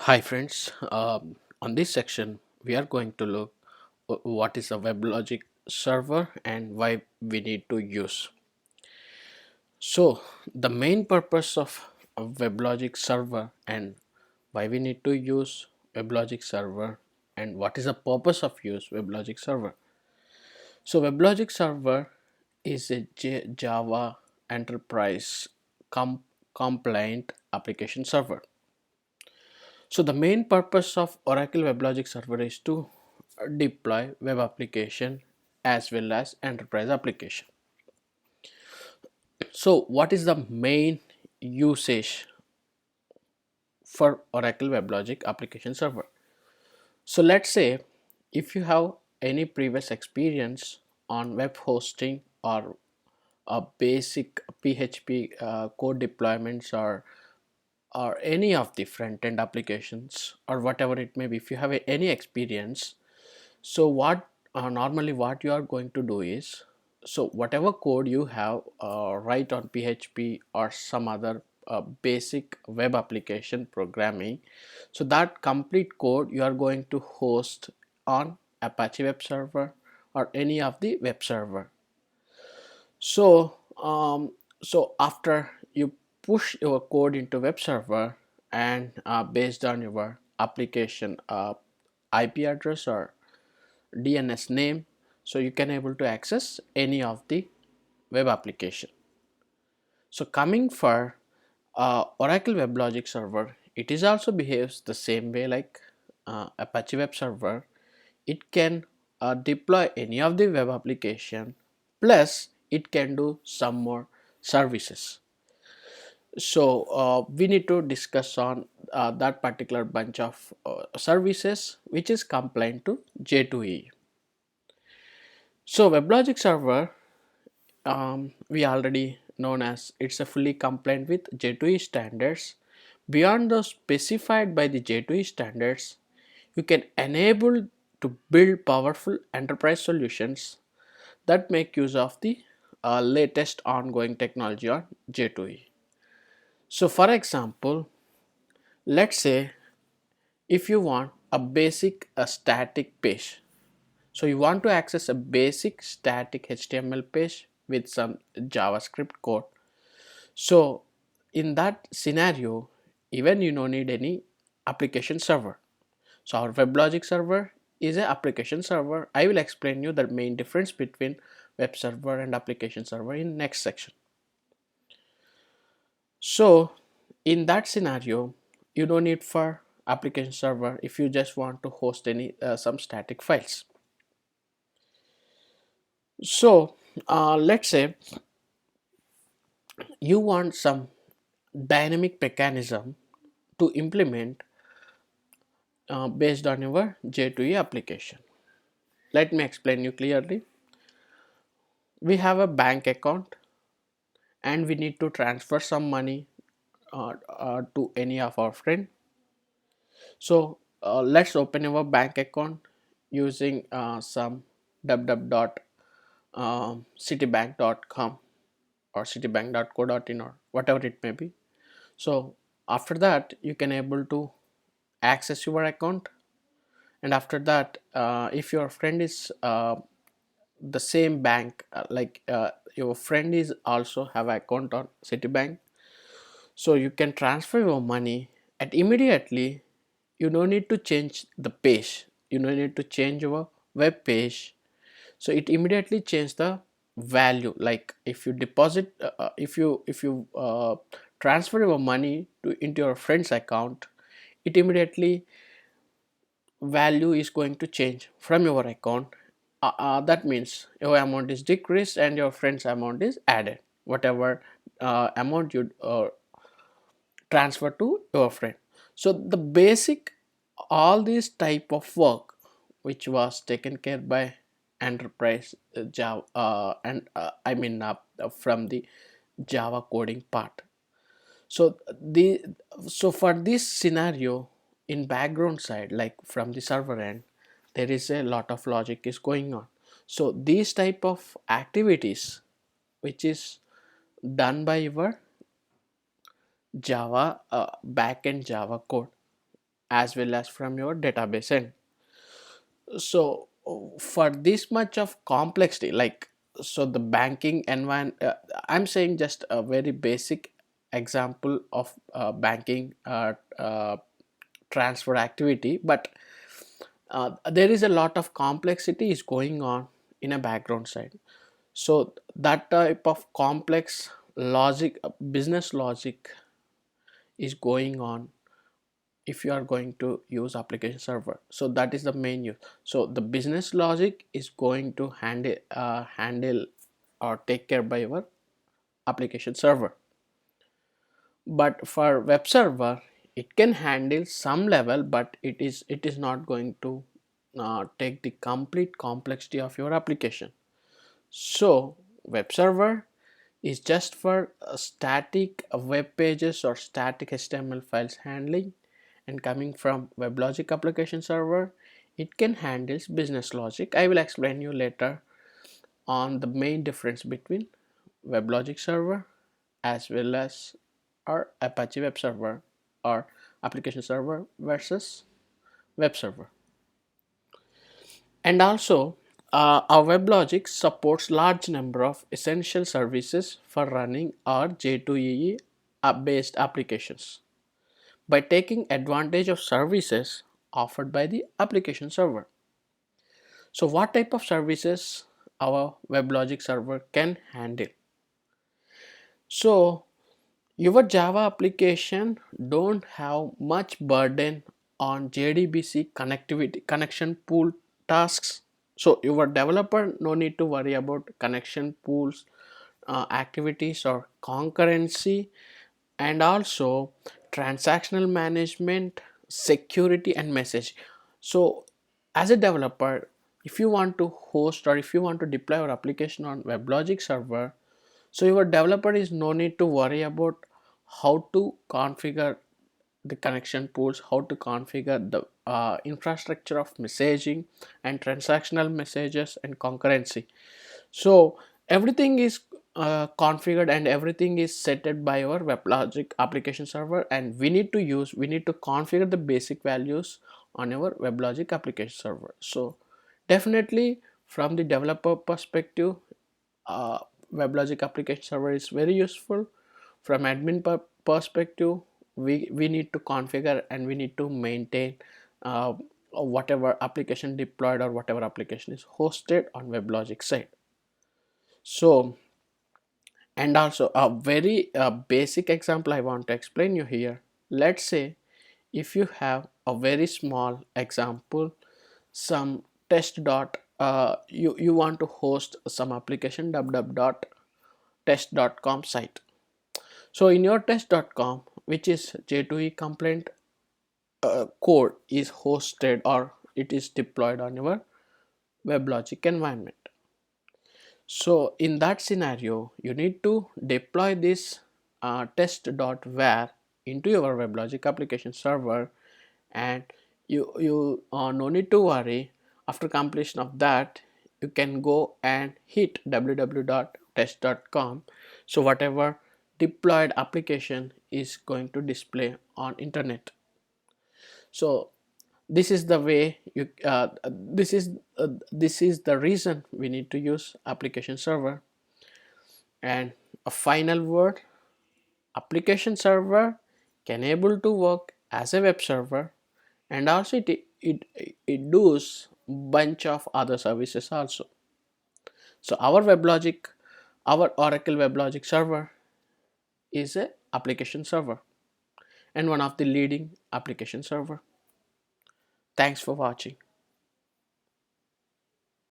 Hi friends, on this section we are going to look what is a WebLogic server and why we need to use. So the main purpose of a WebLogic server and why we need to use WebLogic server and what is the purpose of use WebLogic server. So WebLogic server is a Java enterprise compliant application server. So the main purpose of Oracle WebLogic Server is to deploy web application as well as enterprise application. So what is the main usage for Oracle WebLogic application server? So let's say if you have any previous experience on web hosting or a basic PHP code deployments or any of the front end applications or whatever it may be, if you have any experience. So what normally what you are going to do is, so whatever code you have write on PHP or some other basic web application programming, so that complete code you are going to host on Apache web server or any of the web server. So so after you push your code into web server and based on your application IP address or DNS name, so you can able to access any of the web application. So coming for Oracle WebLogic server, it is also behaves the same way like Apache web server. It can deploy any of the web application, plus it can do some more services. So we need to discuss on that particular bunch of services which is compliant to J2EE. So WebLogic server, we already known as it's a fully compliant with J2E standards. Beyond those specified by the J2E standards, you can enable to build powerful enterprise solutions that make use of the latest ongoing technology on J2E. So for example, let's say if you want a basic static page, so you want to access a basic static HTML page with some JavaScript code. So in that scenario, even you don't need any application server. So our WebLogic server is an application server. I will explain you the main difference between web server and application server in next section. So in that scenario, you don't need for application server if you just want to host any some static files. So let's say you want some dynamic mechanism to implement based on your J2E application. Let me explain you clearly. We have a bank account and we need to transfer some money to any of our friend. So let's open our bank account using some www.citibank.com or citibank.co.in or whatever it may be. So after that you can able to access your account, and after that if your friend is the same bank your friend is also have account on Citibank, so you can transfer your money and immediately you don't need to change the page, you don't need to change your web page. So it immediately change the value, like if you deposit if you transfer your money to into your friend's account, it immediately value is going to change from your account. That means your amount is decreased and your friend's amount is added, whatever amount you transfer to your friend. So the basic all these type of work which was taken care by enterprise Java and I mean from the Java coding part. So the so for this scenario in background side, like from the server end, there is a lot of logic is going on. So these type of activities which is done by your Java backend Java code, as well as from your database end. So for this much of complexity, like, so the banking environment, I'm saying just a very basic example of banking transfer activity, but there is a lot of complexity is going on in a background side. So that type of complex logic, business logic is going on if you are going to use application server. So that is the main use. So the business logic is going to handle or take care by your application server. But for web server, it can handle some level, but it is not going to take the complete complexity of your application. So web server is just for static web pages or static HTML files handling, and coming from WebLogic application server, it can handle business logic. I will explain you later on the main difference between WebLogic server as well as our Apache web server or application server versus web server. And also, our WebLogic supports large number of essential services for running our J2EE based applications by taking advantage of services offered by the application server. So what type of services our WebLogic server can handle? So your Java application don't have much burden on JDBC connectivity connection pool tasks. So your developer no need to worry about connection pools, activities or concurrency, and also transactional management, security and message. So as a developer, if you want to host or if you want to deploy your application on WebLogic server, so your developer is no need to worry about how to configure the connection pools, how to configure the infrastructure of messaging and transactional messages and concurrency. So everything is configured and everything is set by our WebLogic application server, and we need to configure the basic values on our WebLogic application server. So definitely from the developer perspective, uh, WebLogic application server is very useful. From admin perspective, we need to configure and we need to maintain whatever application deployed or whatever application is hosted on WebLogic side. So, and also a very basic example I want to explain you here. Let's say if you have a very small example, some test dot you want to host some application www.test.com site. So in your test.com, which is J2E compliant code, is hosted or it is deployed on your WebLogic environment. So in that scenario, you need to deploy this test.var into your WebLogic application server, and you no need to worry. After completion of that, you can go and hit www.test.com. So whatever deployed application is going to display on internet. So this is the way you this is the reason we need to use application server. And a final word, application server can able to work as a web server, and also it does bunch of other services also. So our Oracle WebLogic server is a application server and one of the leading application server. Thanks for watching.